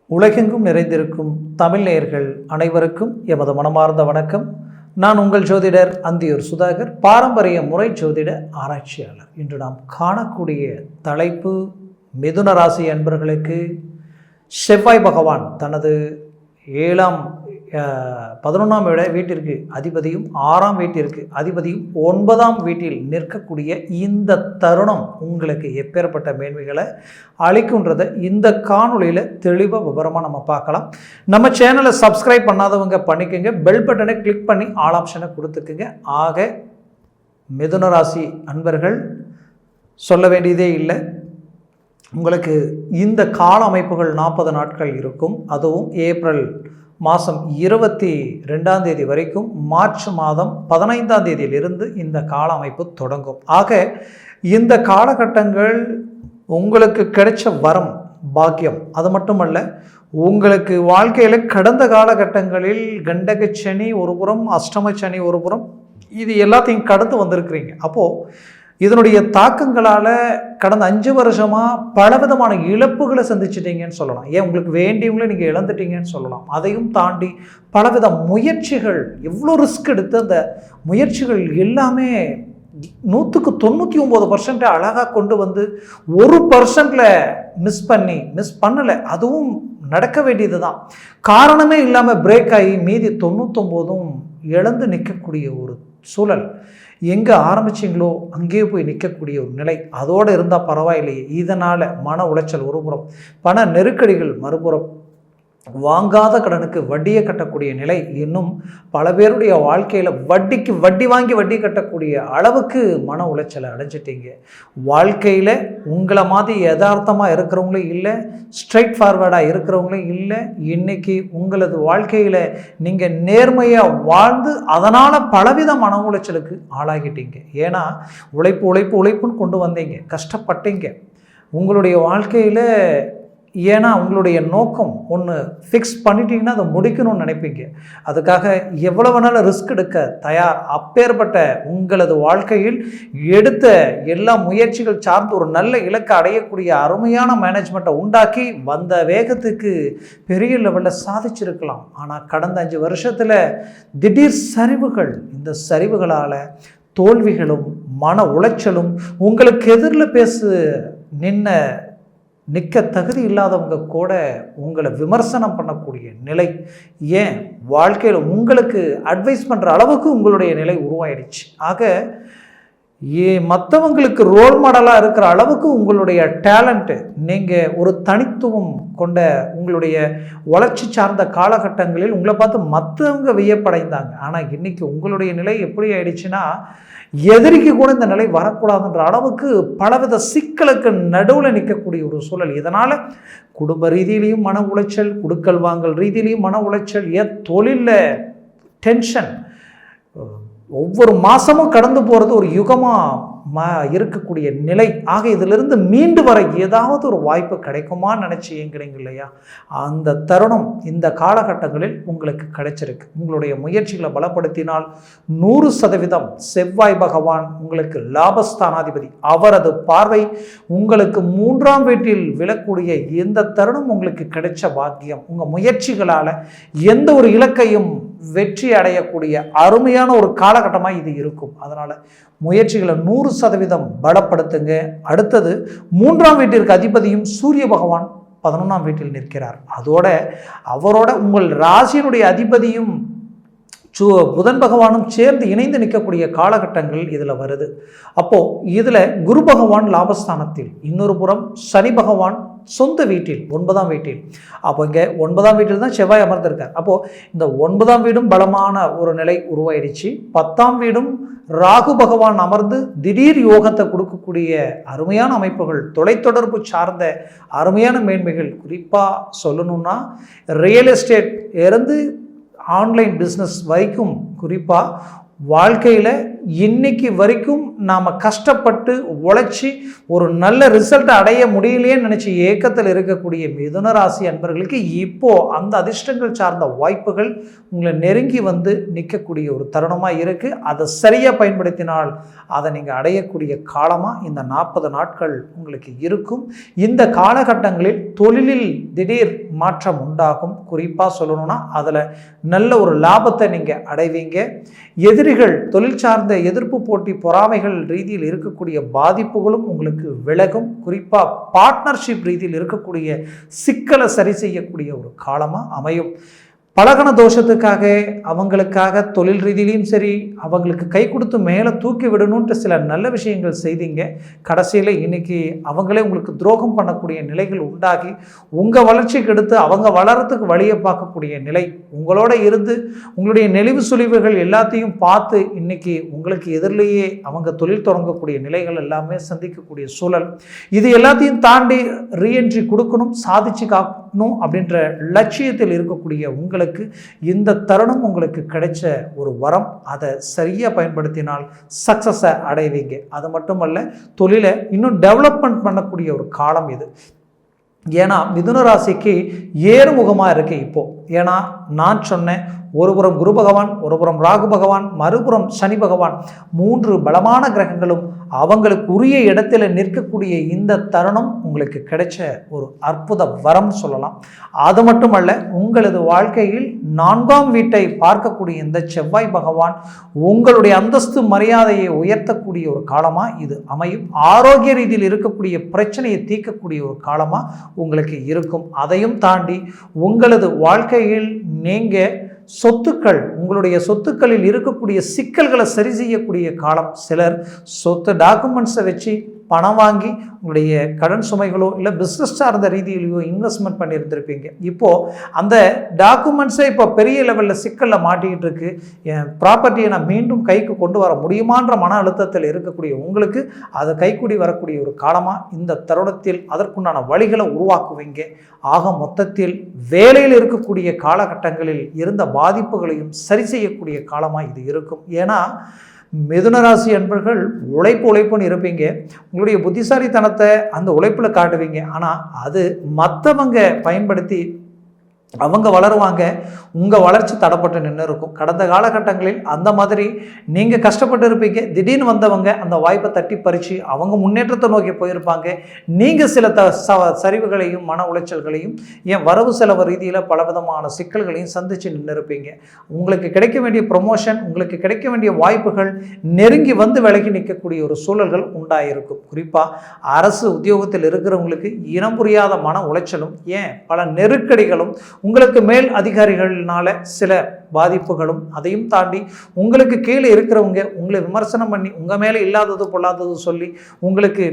உலகெங்கும் நிறைந்திருக்கும் தமிழ் நேயர்கள் அனைவருக்கும் எமது மனமார்ந்த வணக்கம். நான் உங்கள் ஜோதிடர் அந்தியூர் சுதாகர், பாரம்பரிய முறை ஜோதிட ஆராய்ச்சியாளர். இன்று நாம் காணக்கூடிய தலைப்பு, மிதுன ராசி அன்பர்களுக்கு செவ்வாய் பகவான் தனது 11ஆம் வீட்டிற்கு அதிபதியும் 6ஆம் வீட்டிற்கு அதிபதியும் 9ஆம் வீட்டில் நிற்கக்கூடிய இந்த தருணம் உங்களுக்கு எப்பேற்பட்ட மேன்மைகளை அளிக்குன்றதை இந்த காணொலியில் தெளிவாக விவரமாக நம்ம பார்க்கலாம். நம்ம சேனலை சப்ஸ்கிரைப் பண்ணாதவங்க பண்ணிக்கோங்க, பெல் பட்டனை கிளிக் பண்ணி ஆல் ஆப்ஷனை கொடுத்துக்குங்க. ஆக மிதுன ராசி அன்பர்கள் சொல்ல வேண்டியதே இல்லை, உங்களுக்கு இந்த கால அமைப்புகள் 40 நாட்கள் இருக்கும். அதுவும் ஏப்ரல் மாதம் 22ஆம் தேதி வரைக்கும், மார்ச் மாதம் 15ஆம் தேதியிலிருந்து இந்த கால அமைப்பு தொடங்கும். ஆக இந்த காலகட்டங்கள் உங்களுக்கு கிடைச்ச வரம், பாக்கியம். அது மட்டுமல்ல, உங்களுக்கு வாழ்க்கையில் கடந்த காலகட்டங்களில் கண்டகச்சனி ஒரு புறம், அஷ்டமச்சனி ஒரு புறம், இது எல்லாத்தையும் கடந்து வந்திருக்கிறீங்க. அப்போது இதனுடைய தாக்கங்களால் கடந்த 5 வருஷமாக பலவிதமான இழப்புகளை சந்திச்சிட்டீங்கன்னு சொல்லலாம். ஏன் உங்களுக்கு வேண்டியவங்களை நீங்கள் இழந்துட்டீங்கன்னு சொல்லலாம். அதையும் தாண்டி பலவித முயற்சிகள், எவ்வளோ ரிஸ்க் எடுத்து அந்த முயற்சிகள் எல்லாமே 199% அழகாக கொண்டு வந்து 1% மிஸ் பண்ணலை. அதுவும் நடக்க வேண்டியது தான். காரணமே இல்லாமல் பிரேக் ஆகி மீதி 99ம் இழந்து நிற்கக்கூடிய ஒரு சூழல். எங்கே ஆரம்பிச்சிங்களோ அங்கேயே போய் நிற்கக்கூடிய ஒரு நிலை. அதோடு இருந்தால் பரவாயில்லையே. இதனால் மன உளைச்சல் ஒருபுறம், பண நெருக்கடிகள் மறுபுறம், வாங்காத கடனுக்கு வட்டியை கட்டக்கூடிய நிலை, இன்னும் பல பேருடைய வாழ்க்கையில் வட்டிக்கு வட்டி வாங்கி வட்டி கட்டக்கூடிய அளவுக்கு மன உளைச்சலை அடைஞ்சிட்டீங்க. வாழ்க்கையில் உங்களை மாதிரி யதார்த்தமாக இருக்கிறவங்களே இல்லை, ஸ்ட்ரைட் ஃபார்வர்டாக இருக்கிறவங்களே இல்லை. இன்றைக்கி உங்களது வாழ்க்கையில் நீங்கள் நேர்மையாக வாழ்ந்து அதனால் பலவித மன உளைச்சலுக்கு ஆளாகிட்டீங்க. ஏன்னா உழைப்புன்னு கொண்டு வந்தீங்க, கஷ்டப்பட்டீங்க உங்களுடைய வாழ்க்கையில். ஏன்னா உங்களுடைய நோக்கம் ஒன்று ஃபிக்ஸ் பண்ணிட்டீங்கன்னா அதை முடிக்கணும்னு நினைப்பீங்க. அதுக்காக எவ்வளோ வேணாலும் ரிஸ்க் எடுக்க தயார். அப்பேற்பட்ட உங்களது வாழ்க்கையில் எடுத்த எல்லா முயற்சிகள் சார்ந்து ஒரு நல்ல இலக்கை அடையக்கூடிய அருமையான மேனேஜ்மெண்ட்டை உண்டாக்கி வந்த வேகத்துக்கு பெரிய லெவலில் சாதிச்சிருக்கலாம். ஆனால் கடந்த 5 வருஷத்தில் திடீர் சரிவுகள், இந்த சரிவுகளால் தோல்விகளும் மன உளைச்சலும், உங்களுக்கு எதிரில் நிற்க தகுதி இல்லாதவங்க கூட உங்களை விமர்சனம் பண்ணக்கூடிய நிலை, ஏன் வாழ்க்கையில் உங்களுக்கு அட்வைஸ் பண்ணுற அளவுக்கு உங்களுடைய நிலை உருவாயிடுச்சு. ஆக மற்றவங்களுக்கு ரோல் மாடலாக இருக்கிற அளவுக்கு உங்களுடைய டேலண்ட்டு, நீங்கள் ஒரு தனித்துவம் கொண்ட உங்களுடைய வளர்ச்சி சார்ந்த காலகட்டங்களில் உங்களை பார்த்து மற்றவங்க வியப்படைந்தாங்க. ஆனால் இன்றைக்கி உங்களுடைய நிலை எப்படி ஆயிடுச்சுன்னா, எதிரிக்கு கூட இந்த நிலை வரக்கூடாதுன்ற அளவுக்கு பலவித சிக்கலுக்கு நடுவில் நிற்கக்கூடிய ஒரு சூழல். இதனால் குடும்ப ரீதியிலையும் மன உளைச்சல், குடுக்கல் வாங்கல் ரீதியிலையும் மன உளைச்சல், தொழிலில் டென்ஷன், ஒவ்வொரு மாதமும் கடந்து போகிறது ஒரு யுகமாக இருக்கக்கூடிய நிலை. ஆக இதிலிருந்து மீண்டு வர ஏதாவது ஒரு வாய்ப்பு கிடைக்குமான்னு நினச்சி ஏங்குறீங்க இல்லையா? அந்த தருணம் இந்த காலகட்டங்களில் உங்களுக்கு கிடைச்சிருக்கு. உங்களுடைய முயற்சிகளை பலப்படுத்தினால் 100% செவ்வாய் பகவான் உங்களுக்கு லாபஸ்தானாதிபதி, அவரது பார்வை உங்களுக்கு 3ஆம் வீட்டில் விழக்கூடிய இந்த தருணம் உங்களுக்கு கிடைச்ச பாக்கியம். உங்கள் முயற்சிகளால் எந்த ஒரு இலக்கையும் வெற்றி அடையக்கூடிய அருமையான ஒரு காலகட்டமாக இது இருக்கும். அதனால் முயற்சிகளை 100% பலப்படுத்துங்க. அடுத்தது 3ஆம் வீட்டிற்கு அதிபதியும் சூரிய பகவான் 11ஆம் வீட்டில் நிற்கிறார். அவரோட உங்கள் ராசியினுடைய அதிபதியும் புதன் பகவானும் சேர்ந்து இணைந்து நிற்கக்கூடிய காலகட்டங்கள் இதில் வருது. அப்போது இதில் குரு பகவான் லாபஸ்தானத்தில், இன்னொரு புறம் சனி பகவான் சொந்த வீட்டில் 9ஆம் வீட்டில். அப்போ இங்கே 9ஆம் வீட்டில் தான் செவ்வாய் அமர்ந்திருக்கார். அப்போது இந்த 9ஆம் வீடும் பலமான ஒரு நிலை உருவாயிடுச்சு. 10ஆம் வீடும் ராகு பகவான் அமர்ந்து திடீர் யோகத்தை கொடுக்கக்கூடிய அருமையான அமைப்புகள், தொலைத்தொடர்பு சார்ந்த அருமையான மேன்மைகள். குறிப்பாக சொல்லணும்னா ரியல் எஸ்டேட் இருந்து ஆன்லைன் பிஸ்னஸ் வரைக்கும், குறிப்பாக வாழ்க்கையில் இன்னைக்கு வரைக்கும் நாம் கஷ்டப்பட்டு உழைச்சி ஒரு நல்ல ரிசல்ட் அடைய முடியலையேன்னு நினச்சி ஏக்கத்தில் இருக்கக்கூடிய மிதுன ராசி அன்பர்களுக்கு இப்போது அந்த அதிர்ஷ்டங்கள் சார்ந்த வாய்ப்புகள் உங்களை நெருங்கி வந்து நிற்கக்கூடிய ஒரு தருணமாக இருக்குது. அதை சரியாக பயன்படுத்தினால் அதை நீங்கள் அடையக்கூடிய காலமாக இந்த 40 நாட்கள் உங்களுக்கு இருக்கும். இந்த காலகட்டங்களில் தொழிலில் திடீர் மாற்றம் உண்டாகும். குறிப்பாக சொல்லணும்னா அதில் நல்ல ஒரு லாபத்தை நீங்கள் அடைவீங்க. எதிரிகள், தொழில் சார்ந்த எதிர்ப்பு போட்டி, பொறாமைகள் ரீதியில் இருக்கக்கூடிய பாதிப்புகளும் உங்களுக்கு விலகும். குறிப்பாக பார்ட்னர்ஷிப் ரீதியில் இருக்கக்கூடிய சிக்கலை சரி செய்யக்கூடிய ஒரு காலமாக அமையும். பலகன தோஷத்துக்காக அவங்களுக்காக தொழில் ரீதியிலையும் சரி, அவங்களுக்கு கை கொடுத்து மேலே தூக்கி விடணுன்ட்டு சில நல்ல விஷயங்கள் செய்தீங்க. கடைசியில் இன்னைக்கு அவங்களே உங்களுக்கு துரோகம் பண்ணக்கூடிய நிலைகள் உண்டாகி உங்கள் வளர்ச்சிக்கு எடுத்து அவங்க வளர்கிறதுக்கு வழியை பார்க்கக்கூடிய நிலை, உங்களோட இருந்து உங்களுடைய நெளிவு சுழிவுகள் எல்லாத்தையும் பார்த்து இன்னைக்கு உங்களுக்கு எதிரிலேயே அவங்க தொழில் தொடங்கக்கூடிய நிலைகள் எல்லாமே சந்திக்கக்கூடிய சூழல். இது எல்லாத்தையும் தாண்டி ரீஎன்ட்ரி கொடுக்கணும், சாதிச்சு காக்கணும் அப்படின்ற லட்சியத்தில் இருக்கக்கூடிய உங்களுக்கு இந்த தருணம் உங்களுக்கு கிடைச்ச ஒரு வரம். அதை சரியாக பயன்படுத்தினால் சக்சஸை அடைவீங்க. அது மட்டுமல்ல, தொழிலை இன்னும் டெவலப்மெண்ட் பண்ணக்கூடிய ஒரு காலம் இது. ஏன்னா மிதுன ராசிக்கு ஏறுமுகமாக இருக்கு இப்போது. ஏன்னா நான் சொன்னேன், ஒருபுறம் குரு பகவான், ஒருபுறம் ராகு பகவான், மறுபுறம் சனி பகவான், 3 பலமான கிரகங்களும் அவங்களுக்கு உரிய இடத்துல நிற்கக்கூடிய இந்த தருணம் உங்களுக்கு கிடைச்ச ஒரு அற்புத வரம் சொல்லலாம். அது மட்டுமல்ல, உங்களது வாழ்க்கையில் 4ஆம் வீட்டை பார்க்கக்கூடிய இந்த செவ்வாய் பகவான் உங்களுடைய அந்தஸ்து மரியாதையை உயர்த்தக்கூடிய ஒரு காலமாக இது அமையும். ஆரோக்கிய ரீதியில் இருக்கக்கூடிய பிரச்சனையை தீர்க்கக்கூடிய ஒரு காலமாக உங்களுக்கு இருக்கும். அதையும் தாண்டி உங்களது வாழ்க்கையில் நீங்கள் சொத்துக்கள், உங்களுடைய சொத்துக்களில் இருக்கக்கூடிய சிக்கல்களை சரி செய்யக்கூடிய காலம். சிலர் சொத்து டாக்குமெண்ட்ஸை வச்சு பணம் வாங்கி உங்களுடைய கடன் சுமைகளோ இல்லை பிஸ்னஸ் சார்ந்த ரீதியிலையோ இன்வெஸ்ட்மெண்ட் பண்ணியிருந்திருப்பீங்க. இப்போது அந்த டாக்குமெண்ட்ஸை இப்போ பெரிய லெவலில் சிக்கலில் மாட்டிக்கிட்டு இருக்கு. என் ப்ராப்பர்ட்டியை நான் மீண்டும் கைக்கு கொண்டு வர முடியுமான்ற மன அழுத்தத்தில் இருக்கக்கூடிய உங்களுக்கு அதை கைக்கூடி வரக்கூடிய ஒரு காலமாக இந்த தருணத்தில் அதற்குண்டான வழிகளை உருவாக்குவீங்க. ஆக மொத்தத்தில் வேலையில் இருக்கக்கூடிய காலகட்டங்களில் இருந்த பாதிப்புகளையும் சரி செய்யக்கூடிய காலமாக இது இருக்கும். ஏன்னா மிதுன ராசி அன்பர்கள் உழைப்புன்னு இருப்பீங்க. உங்களுடைய புத்திசாலித்தனத்தை அந்த உழைப்பில் காட்டுவீங்க. ஆனால் அது மற்றவங்க பயன்படுத்தி அவங்க வளருவாங்க, உங்கள் வளர்ச்சி தடப்பட்டு நின்று இருக்கும். கடந்த காலகட்டங்களில் அந்த மாதிரி நீங்கள் கஷ்டப்பட்டு இருப்பீங்க. திடீர்னு வந்தவங்க அந்த வாய்ப்பை தட்டி பறித்து அவங்க முன்னேற்றத்தை நோக்கி போயிருப்பாங்க. நீங்கள் சில சரிவுகளையும் மன உளைச்சல்களையும் ஏன் வரவு செலவு ரீதியில் பலவிதமான சிக்கல்களையும் சந்தித்து நின்று இருப்பீங்க. உங்களுக்கு கிடைக்க வேண்டிய ப்ரொமோஷன், உங்களுக்கு கிடைக்க வேண்டிய வாய்ப்புகள் நெருங்கி வந்து விலகி நிற்கக்கூடிய ஒரு சூழல்கள் உண்டாயிருக்கும். குறிப்பாக அரசு உத்தியோகத்தில் இருக்கிறவங்களுக்கு இனம் புரியாத மன உளைச்சலும், ஏன் பல நெருக்கடிகளும், உங்களுக்கு மேல் அதிகாரிகள்னால சில பாதிப்புகளும், அதையும் தாண்டி உங்களுக்கு கீழே இருக்கிறவங்க உங்களை விமர்சனம் பண்ணி உங்கள் மேலே இல்லாதது பொல்லாதது சொல்லி உங்களுக்கு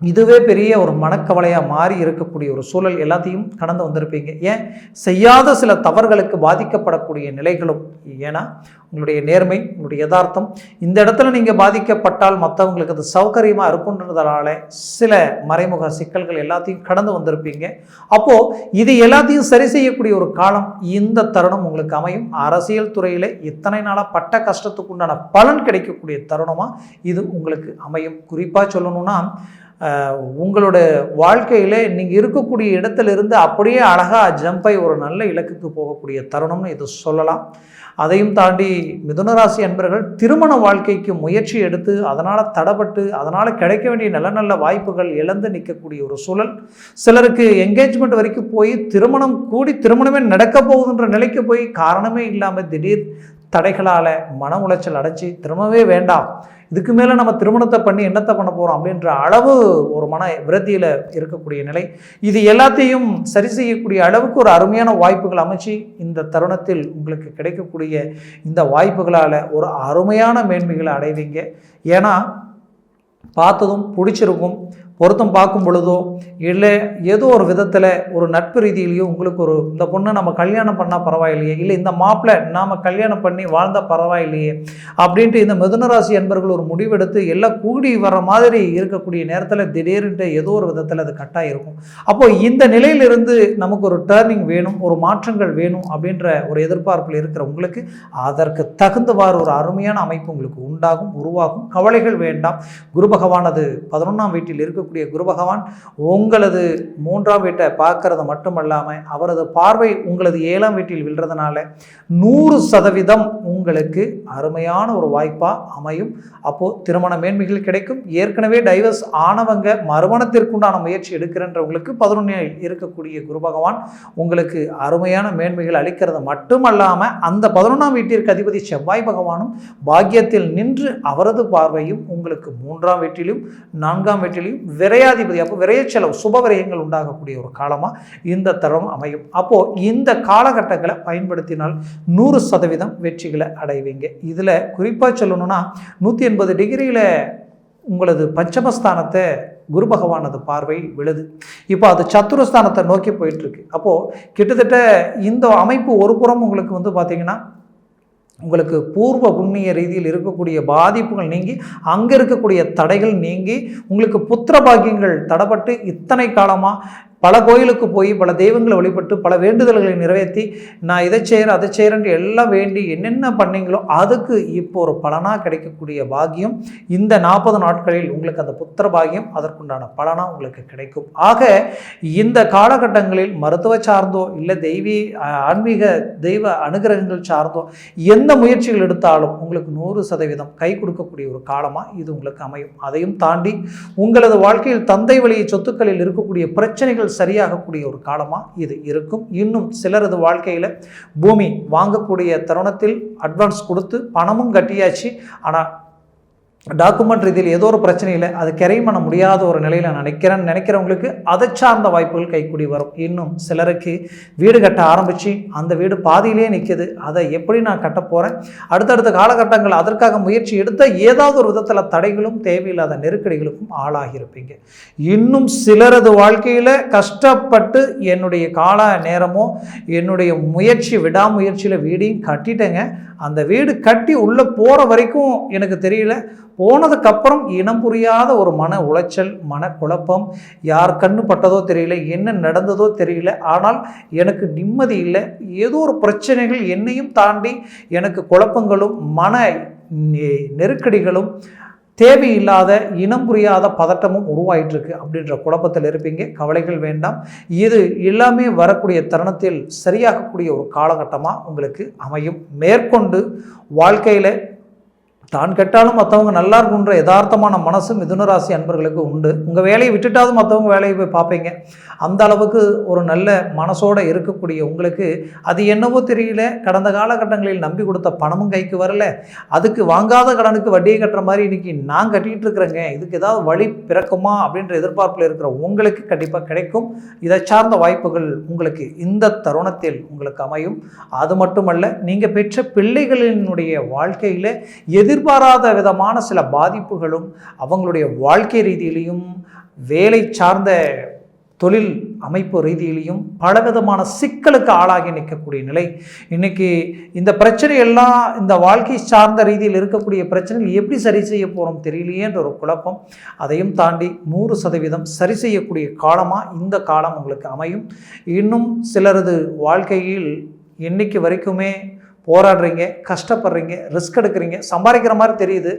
இதுவே பெரிய ஒரு மனக்கவலையாக மாறி இருக்கக்கூடிய ஒரு சூழல் எல்லாத்தையும் கடந்து வந்திருப்பீங்க. ஏன் செய்யாத சில தவறுகளுக்கு பாதிக்கப்படக்கூடிய நிலைகளும். ஏன்னா உங்களுடைய நேர்மை, உங்களுடைய யதார்த்தம் இந்த இடத்துல நீங்கள் பாதிக்கப்பட்டால் மற்றவங்களுக்கு அது சௌகரியமாக இருக்குன்றதுனால சில மறைமுக சிக்கல்கள் எல்லாத்தையும் கடந்து வந்திருப்பீங்க. அப்போது இது எல்லாத்தையும் சரி செய்யக்கூடிய ஒரு காலம் இந்த தருணம் உங்களுக்கு அமையும். அரசியல் துறையில் இத்தனை நாளாக பட்ட கஷ்டத்துக்கு உண்டான பலன் கிடைக்கக்கூடிய தருணமாக இது உங்களுக்கு அமையும். குறிப்பாக சொல்லணும்னா, உங்களோட வாழ்க்கையில் நீங்கள் இருக்கக்கூடிய இடத்துல இருந்து அப்படியே அழகாக ஜம்ப் ஆகி ஒரு நல்ல இலக்குக்கு போகக்கூடிய தருணம்னு இது சொல்லலாம். அதையும் தாண்டி மிதுன ராசி அன்பர்கள் திருமண வாழ்க்கைக்கு முயற்சி எடுத்து அதனால் தடப்பட்டு அதனால் கிடைக்க வேண்டிய நல்ல நல்ல வாய்ப்புகள் இழந்து நிற்கக்கூடிய ஒரு சூழல். சிலருக்கு என்கேஜ்மெண்ட் வரைக்கும் போய் திருமணம் கூடி திருமணமே நடக்க போகுதுன்ற நிலைக்கு போய் காரணமே இல்லாமல் திடீர் தடைகளால் மன உளைச்சல் அடைச்சி திரும்பவே வேண்டாம், இதுக்கு மேலே நம்ம திருமணத்தை பண்ணி என்னத்தை பண்ண போகிறோம் அப்படின்ற அளவு ஒரு மன விரத்தியில் இருக்கக்கூடிய நிலை. இது எல்லாத்தையும் சரி செய்யக்கூடிய அளவுக்கு ஒரு அருமையான வாய்ப்புகள் அமைச்சு இந்த தருணத்தில் உங்களுக்கு கிடைக்கக்கூடிய இந்த வாய்ப்புகளால் ஒரு அருமையான மேன்மைகளை அடைவீங்க. ஏன்னா பார்த்ததும் பிடிச்சிருக்கும், பொருத்தம் பார்க்கும் பொழுதோ இல்லை ஏதோ ஒரு விதத்தில் ஒரு நட்பு ரீதியிலையோ உங்களுக்கு ஒரு இந்த பொண்ணை நம்ம கல்யாணம் பண்ணால் பரவாயில்லையே, இல்லை இந்த மாப்பிள்ளை நாம் கல்யாணம் பண்ணி வாழ்ந்தால் பரவாயில்லையே அப்படின்ட்டு இந்த மிதுனராசி அன்பர்கள் ஒரு முடிவெடுத்து எல்லாம் கூடி வர மாதிரி இருக்கக்கூடிய நேரத்தில் திடீர்னு ஏதோ ஒரு விதத்தில் அது கட்டாக இருக்கும். அப்போது இந்த நிலையிலிருந்து நமக்கு ஒரு டேர்னிங் வேணும், ஒரு மாற்றங்கள் வேணும் அப்படின்ற ஒரு எதிர்பார்ப்பில் இருக்கிற உங்களுக்கு அதற்கு தகுந்தவாறு ஒரு அருமையான அமைப்பு உங்களுக்கு உண்டாகும், உருவாகும். கவலைகள் வேண்டாம். குரு பகவானது 11ஆம் வீட்டில் இருக்கக்கூடிய குரு பகவான் உங்களது 3ஆம் வீட்டை பார்க்கறது மட்டுமல்லாமல் அவரது பார்வை உங்களது 7ஆம் வீட்டில் விழுறதுனால 100% உங்களுக்கு அருமையான ஒரு வாய்ப்பாக அமையும். அப்போது திருமண மேன்மைகள் கிடைக்கும். ஏற்கனவே டைவர்ஸ் ஆனவங்க மறுமணத்திற்குண்டான முயற்சி எடுக்கிறன்றவங்களுக்கு 11இல் இருக்கக்கூடிய குரு பகவான் உங்களுக்கு அருமையான மேன்மைகள் அளிக்கிறது மட்டுமல்லாமல் அந்த 11ஆம் வீட்டிற்கு அதிபதி செவ்வாய் பகவானும் பாக்கியத்தில் நின்று அவரது பார்வையும் உங்களுக்கு 3ஆம் வீட்டிலும் 4ஆம் வீட்டிலையும் விரையாதிபதி, அப்போ விரைய செலவு சுப விரயங்கள் உண்டாகக்கூடிய ஒரு காலமாக இந்த தரம் அமையும். அப்போது இந்த காலகட்டங்களை பயன்படுத்தினால் 100% வெற்றிகளை அடைவீங்க. இதில் குறிப்பாக சொல்லணும்னா 180 டிகிரியில் உங்களது பஞ்சமஸ்தானத்தை குரு பகவானது பார்வை விழுது. இப்போ அது சத்துருஸ்தானத்தை நோக்கி போயிட்டுருக்கு. அப்போது கிட்டத்தட்ட இந்த அமைப்பு ஒரு புறம் உங்களுக்கு பார்த்திங்கன்னா உங்களுக்கு பூர்வ புண்ணிய ரீதியில் இருக்கக்கூடிய பாதிப்புகள் நீங்கி அங்கே இருக்கக்கூடிய தடைகள் நீங்கி உங்களுக்கு புத்திர பாக்கியங்கள் தடைப்பட்டு இத்தனை காலமாக பல கோயிலுக்கு போய் பல தெய்வங்களை வழிபட்டு பல வேண்டுதல்களை நிறைவேற்றி நான் இதை செய்கிறேன் அதை செய்கிறேன்ட்டு எல்லாம் வேண்டி என்னென்ன பண்ணீங்களோ அதுக்கு இப்போ ஒரு பலனாக கிடைக்கக்கூடிய பாக்கியம் இந்த 40 நாட்களில் உங்களுக்கு அந்த புத்திர பாக்கியம் அதற்குண்டான பலனாக உங்களுக்கு கிடைக்கும். ஆக இந்த காலகட்டங்களில் மருத்துவ சார்ந்தோ இல்லை ஆன்மீக தெய்வ அனுகிரகங்கள் சார்ந்தோ எந்த முயற்சிகள் எடுத்தாலும் உங்களுக்கு 100% கை கொடுக்கக்கூடிய ஒரு காலமாக இது உங்களுக்கு அமையும். அதையும் தாண்டி உங்களது வாழ்க்கையில் தந்தை வழி சொத்துக்களில் இருக்கக்கூடிய பிரச்சனைகள் சரியாகக்கூடிய ஒரு காலமாக இது இருக்கும். இன்னும் சிலரது வாழ்க்கையில் பூமி வாங்கக்கூடிய தருணத்தில் அட்வான்ஸ் கொடுத்து பணமும் கட்டியாச்சு, ஆனால் டாக்குமெண்ட் ரீதியில் ஏதோ ஒரு பிரச்சனையில் அது கரை பண்ண முடியாத ஒரு நிலையில் நினைக்கிறவங்களுக்கு அதை சார்ந்த வாய்ப்புகள் கைக்கூடி வரும். இன்னும் சிலருக்கு வீடு கட்ட ஆரம்பித்து அந்த வீடு பாதியிலே நிற்கிது, அதை எப்படி நான் கட்ட போகிறேன், அடுத்தடுத்த காலகட்டங்கள் அதற்காக முயற்சி எடுத்த ஏதாவது ஒரு விதத்தில் தடைகளும் தேவையில்லாத நெருக்கடிகளுக்கும் ஆளாகியிருப்பீங்க. இன்னும் சிலரது வாழ்க்கையில் கஷ்டப்பட்டு என்னுடைய கால நேரமோ என்னுடைய முயற்சி விடாமுயற்சியில் வீடையும் கட்டிட்டேங்க, அந்த வீடு கட்டி உள்ளே போகிற வரைக்கும் எனக்கு தெரியல, போனதுக்கப்புறம் இனம் புரியாத ஒரு மன உளைச்சல், மனக்குழப்பம், யார் கண்ணு பட்டதோ தெரியல, என்ன நடந்ததோ தெரியல, ஆனால் எனக்கு நிம்மதி இல்லை, ஏதோ ஒரு பிரச்சனைகள் என்னையும் தாண்டி எனக்கு குழப்பங்களும் மன நெருக்கடிகளும் தேவையில்லாத இனம் புரியாத பதட்டமும் உருவாயிட்டிருக்கு அப்படின்ற குழப்பத்தில் இருப்பீங்க. கவலைகள் வேண்டாம். இது எல்லாமே வரக்கூடிய தருணத்தில் சரியாகக்கூடிய ஒரு காலகட்டமாக உங்களுக்கு அமையும். மேற்கொண்டு வாழ்க்கையில் தான் கெட்டாலும் மற்றவங்க நல்லா இருக்குன்ற யதார்த்தமான மனசு மிதுனராசி அன்பர்களுக்கு உண்டு. உங்கள் வேலையை விட்டுட்டாவது மற்றவங்க வேலையை போய் பார்ப்பீங்க. அந்த அளவுக்கு ஒரு நல்ல மனசோடு இருக்கக்கூடிய உங்களுக்கு அது என்னவோ தெரியல, கடந்த காலகட்டங்களில் நம்பி கொடுத்த பணமும் கைக்கு வரல, அதுக்கு வாங்காத கடனுக்கு வட்டியை கட்டுற மாதிரி இன்றைக்கி நான் கட்டிகிட்டு இருக்கிறேங்க, இதுக்கு ஏதாவது வழி பிறக்குமா அப்படின்ற எதிர்பார்ப்பில் இருக்கிற உங்களுக்கு கண்டிப்பாக கிடைக்கும். இதை சார்ந்த வாய்ப்புகள் உங்களுக்கு இந்த தருணத்தில் உங்களுக்கு அமையும். அது மட்டுமல்ல, நீங்கள் பெற்ற பிள்ளைகளினுடைய வாழ்க்கையில் எதிர்பாராத விதமான சில பாதிப்புகளும் அவங்களுடைய வாழ்க்கை ரீதியிலையும் வேலை சார்ந்த தொழில் அமைப்பு ரீதியிலையும் பலவிதமான சிக்கலுக்கு ஆளாகி நிற்கக்கூடிய நிலை. இன்றைக்கி இந்த பிரச்சனையெல்லாம் இந்த வாழ்க்கை சார்ந்த ரீதியில் இருக்கக்கூடிய பிரச்சனைகள் எப்படி சரி செய்ய போகிறோம் தெரியலையேன்ற ஒரு குழப்பம், அதையும் தாண்டி 100% சரி செய்யக்கூடிய காலமாக இந்த காலம் உங்களுக்கு அமையும். இன்னும் சிலரது வாழ்க்கையில் இன்னைக்கு வரைக்குமே போராடுறீங்க, கஷ்டப்படுறீங்க, ரிஸ்க் எடுக்கிறீங்க, சம்பாதிக்கிற மாதிரி தெரியுது,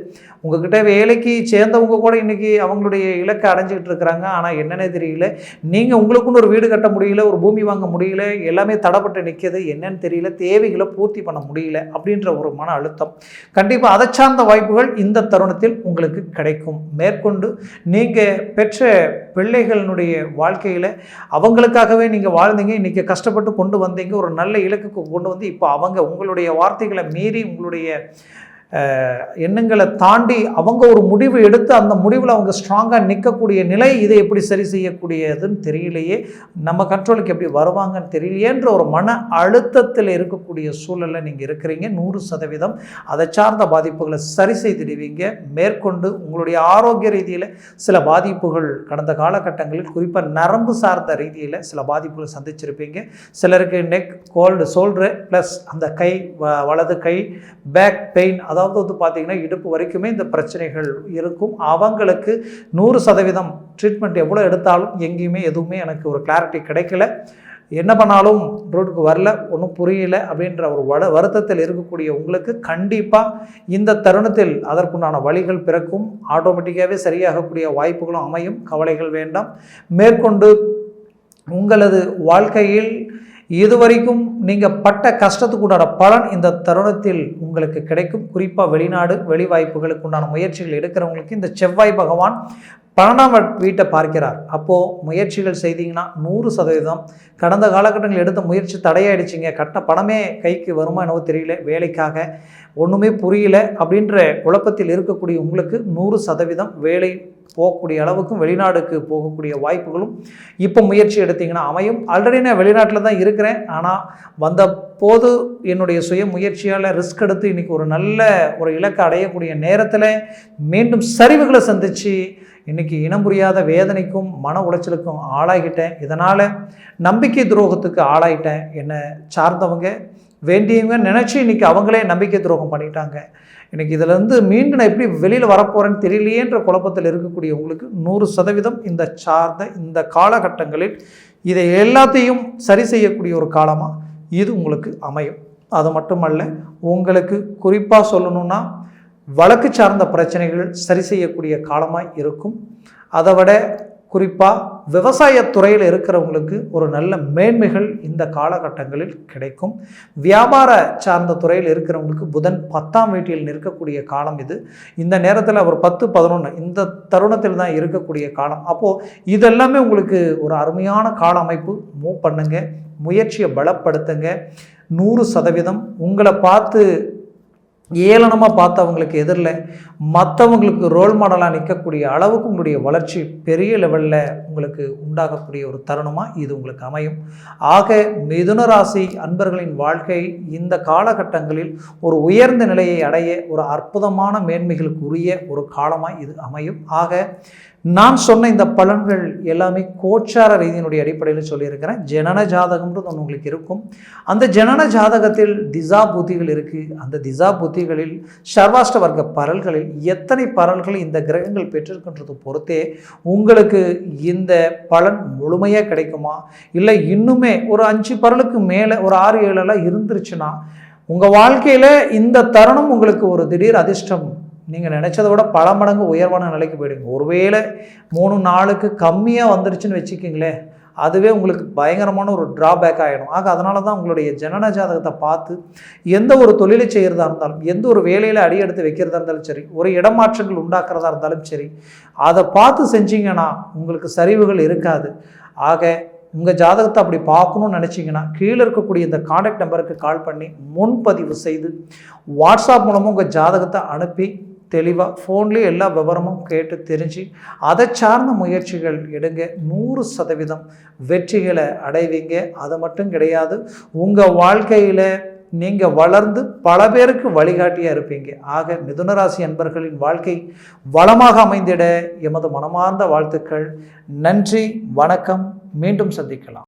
உங்ககிட்ட வேலைக்கு சேர்ந்தவங்க கூட இன்றைக்கி அவங்களுடைய இலக்கை அடைஞ்சிக்கிட்டு இருக்கிறாங்க, ஆனால் என்னென்னே தெரியல, நீங்கள் உங்களுக்குன்னு ஒரு வீடு கட்ட முடியல, ஒரு பூமி வாங்க முடியல, எல்லாமே தடைப்பட்டு நிற்கிது, என்னன்னு தெரியல, தேவைகளை பூர்த்தி பண்ண முடியல அப்படின்ற ஒரு மன அழுத்தம். கண்டிப்பாக அதை சார்ந்த வாய்ப்புகள் இந்த தருணத்தில் உங்களுக்கு கிடைக்கும். மேற்கொண்டு நீங்கள் பெற்ற பிள்ளைகளினுடைய வாழ்க்கையில் அவங்களுக்காகவே நீங்கள் வாழ்ந்தீங்க, இன்றைக்கி கஷ்டப்பட்டு கொண்டு வந்தீங்க, ஒரு நல்ல இலக்குக்கு கொண்டு வந்து இப்போ அவங்க உங்களுடைய வார்த்தைகளை மீறி உங்களுடைய எண்ணங்களை தாண்டி அவங்க ஒரு முடிவு எடுத்து அந்த முடிவில் அவங்க ஸ்ட்ராங்காக நிற்கக்கூடிய நிலை, இதை எப்படி சரி செய்யக்கூடியதுன்னு தெரியலையே, நம்ம கண்ட்ரோலுக்கு எப்படி வருவாங்கன்னு தெரியலையேன்ற ஒரு மன அழுத்தத்தில் இருக்கக்கூடிய சூழலில் நீங்கள் இருக்கிறீங்க. 100% அதை சார்ந்த பாதிப்புகளை சரி செய்திடுவீங்க. மேற்கொண்டு உங்களுடைய ஆரோக்கிய ரீதியில் சில பாதிப்புகள் கடந்த காலகட்டங்களில் குறிப்பாக நரம்பு சார்ந்த ரீதியில் சில பாதிப்புகளை சந்திச்சிருப்பீங்க. சிலருக்கு நெக், கோல்டு, ஷோல்டரு ப்ளஸ் அந்த கை, வலது கை, பேக் பெயின், அதாவது வந்து பார்த்திங்கன்னா இடுப்பு வரைக்குமே இந்த பிரச்சனைகள் இருக்கும். அவங்களுக்கு 100% ட்ரீட்மெண்ட் எவ்வளோ எடுத்தாலும் எங்கேயுமே எதுவுமே எனக்கு ஒரு கிளாரிட்டி கிடைக்கல, என்ன பண்ணாலும் ரூட்டுக்கு வரல, ஒன்றும் புரியல அப்படின்ற ஒரு வருத்தத்தில் இருக்கக்கூடிய உங்களுக்கு கண்டிப்பாக இந்த தருணத்தில் அதற்குண்டான வழிகள் பிறக்கும். ஆட்டோமேட்டிக்காகவே சரியாகக்கூடிய வாய்ப்புகளும் அமையும். கவலைகள் வேண்டாம். மேற்கொண்டு உங்களது வாழ்க்கையில் இதுவரைக்கும் நீங்கள் பட்ட கஷ்டத்துக்குண்டான பலன் இந்த தருணத்தில் உங்களுக்கு கிடைக்கும். குறிப்பாக வெளிநாடு, வெளி வாய்ப்புகளுக்கு உண்டான முயற்சிகள் எடுக்கிறவங்களுக்கு இந்த செவ்வாய் பகவான் 12ஆம் வீட்டை பார்க்கிறார். அப்போது முயற்சிகள் செய்தீங்கன்னா 100% கடந்த காலகட்டங்கள் எடுத்த முயற்சி தடையாயிடுச்சிங்க, கட்ட பணமே கைக்கு வருமா என்னவோ தெரியல, வேலைக்காக ஒன்றுமே புரியல அப்படின்ற குழப்பத்தில் இருக்கக்கூடிய உங்களுக்கு 100% வேலை போகக்கூடிய அளவுக்கும் வெளிநாடுக்கு போகக்கூடிய வாய்ப்புகளும் இப்போ முயற்சி எடுத்தீங்கன்னா அமையும். ஆல்ரெடி நான் வெளிநாட்டில் தான் இருக்கிறேன், ஆனால் வந்த போது என்னுடைய சுய முயற்சியால் ரிஸ்க் எடுத்து இன்றைக்கி ஒரு நல்ல ஒரு இலக்கை அடையக்கூடிய நேரத்தில் மீண்டும் சரிவுகளை சந்தித்து இன்றைக்கி இனம் புரியாத வேதனைக்கும் மன உளைச்சலுக்கும் ஆளாகிட்டேன். இதனால் நம்பிக்கை துரோகத்துக்கு ஆளாயிட்டேன். என்னை சார்ந்தவங்க வேண்டியவங்க நினச்சி இன்றைக்கி அவங்களே நம்பிக்கை துரோகம் பண்ணிட்டாங்க. இன்றைக்கி இதிலேருந்து மீண்டும் நான் எப்படி வெளியில் வரப்போகிறேன்னு தெரியலையேன்ற குழப்பத்தில் இருக்கக்கூடிய உங்களுக்கு 100% இந்த காலகட்டங்களில் இதை எல்லாத்தையும் சரி செய்யக்கூடிய ஒரு காலமாக இது உங்களுக்கு அமையும். அது மட்டுமல்ல, உங்களுக்கு குறிப்பாக சொல்லணுன்னா வழக்கு சார்ந்த பிரச்சனைகள் சரி செய்யக்கூடிய காலமாக இருக்கும். அதை விட குறிப்பாக விவசாயத்துறையில் இருக்கிறவங்களுக்கு ஒரு நல்ல மேன்மைகள் இந்த காலகட்டங்களில் கிடைக்கும். வியாபார சார்ந்த துறையில் இருக்கிறவங்களுக்கு புதன் 10ஆம் வீட்டில் நிற்கக்கூடிய காலம் இது. இந்த நேரத்தில் அவர் 10, 11 இந்த தருணத்தில் தான் இருக்கக்கூடிய காலம். அப்போது இதெல்லாமே உங்களுக்கு ஒரு அருமையான கால அமைப்பு. மூவ் பண்ணுங்க, முயற்சியை பலப்படுத்துங்க. 100% உங்களை பார்த்து ஏளனமாக பார்த்தவங்களுக்கு எதிரில் மற்றவங்களுக்கு ரோல் மாடலாக நிற்கக்கூடிய அளவுக்கு உங்களுடைய வளர்ச்சி பெரிய லெவலில் உங்களுக்கு உண்டாகக்கூடிய ஒரு தருணமாக இது உங்களுக்கு அமையும். ஆக மிதுன ராசி அன்பர்களின் வாழ்க்கை இந்த காலகட்டங்களில் ஒரு உயர்ந்த நிலையை அடைய ஒரு அற்புதமான மேன்மைகளுக்கு உரிய ஒரு காலமாக இது அமையும். ஆக நான் சொன்ன இந்த பலன்கள் எல்லாமே கோச்சார ரீதியினுடைய அடிப்படையில் சொல்லியிருக்கிறேன். ஜனன ஜாதகம்ன்றது ஒன்று உங்களுக்கு இருக்கும். அந்த ஜனன ஜாதகத்தில் திசா புத்திகள் இருக்குது. அந்த திசா புத்திகளில் சர்வாஷ்ட வர்க்க பரல்களில் எத்தனை பரல்கள் இந்த கிரகங்கள் பெற்றிருக்கின்றது பொறுத்தே உங்களுக்கு இந்த பலன் முழுமையாக கிடைக்குமா, இல்லை இன்னுமே ஒரு 5 பரலுக்கு மேலே ஒரு 6, 7 இருந்துருச்சுன்னா உங்கள் வாழ்க்கையில் இந்த தருணம் உங்களுக்கு ஒரு திடீர் அதிர்ஷ்டம், நீங்கள் நினச்சதை விட பல மடங்கு உயர்வான நிலைக்கு போயிடுங்க. ஒருவேளை 3 நாளுக்கு கம்மியாக வந்துடுச்சுன்னு வச்சுக்கிங்களேன், அதுவே உங்களுக்கு பயங்கரமான ஒரு ட்ராபேக் ஆகிடும். ஆக அதனால தான் உங்களுடைய ஜனன ஜாதகத்தை பார்த்து எந்த ஒரு தொழிலை செய்கிறதா இருந்தாலும், எந்த ஒரு வேலையில் அடி எடுத்து வைக்கிறதா இருந்தாலும் சரி, ஒரு இடமாற்றங்கள் உண்டாக்குறதா இருந்தாலும் சரி, அதை பார்த்து செஞ்சீங்கன்னா உங்களுக்கு சரிவுகள் இருக்காது. ஆக உங்கள் ஜாதகத்தை அப்படி பார்க்கணும்னு நினச்சிங்கன்னா கீழே இருக்கக்கூடிய இந்த கான்டாக்ட் நம்பருக்கு கால் பண்ணி முன்பதிவு செய்து வாட்ஸ்அப் மூலமாக உங்கள் ஜாதகத்தை அனுப்பி தெளிவாக ஃபோன்லேயே எல்லா விவரமும் கேட்டு தெரிஞ்சு அதை சார்ந்த முயற்சிகள் எடுங்க. 100% வெற்றிகளை அடைவீங்க. அது மட்டும் கிடையாது, உங்கள் வாழ்க்கையில் நீங்கள் வளர்ந்து பல பேருக்கு வழிகாட்டியாக இருப்பீங்க. ஆக மிதுனராசி அன்பர்களின் வாழ்க்கை வளமாக அமைந்திட எமது மனமார்ந்த வாழ்த்துக்கள். நன்றி, வணக்கம். மீண்டும் சந்திக்கலாம்.